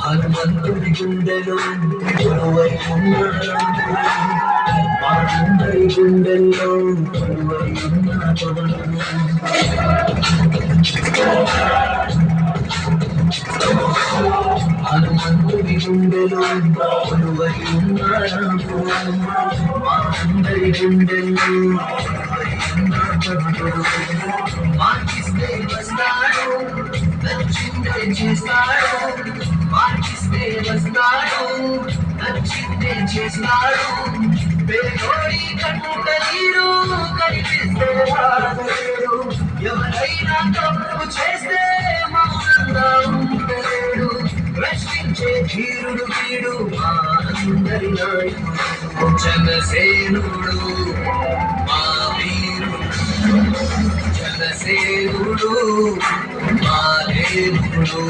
హనుమంతుడి గుండెలో కొలువై ఉన్నాడు, మా అందరి గుండెల్లో కొలువై ఉన్నాడు. హనుమంతుడి గుండెలో కొలువై ఉన్నాడు, మా అందరి గుండెల్లో కొలువై ఉన్నాడు. మార్చిస్తే వస్తాడు, నచ్చిందే చేస్తాడు, మార్చిస్తే వస్తాడు, నచ్చిందే చేస్తాడు. పేదోడి కంట నీరు కనిపిస్తే రాలేడు, ఎవరైనా తప్పు చేస్తే మౌనంగా ఉండలేడు. ప్రశ్నించే ధీరుడు వీడు, మా అందరి నాయకుడు, జనసేనుడు మా వీరుడు, జనసేనుడు మా దేవుడు.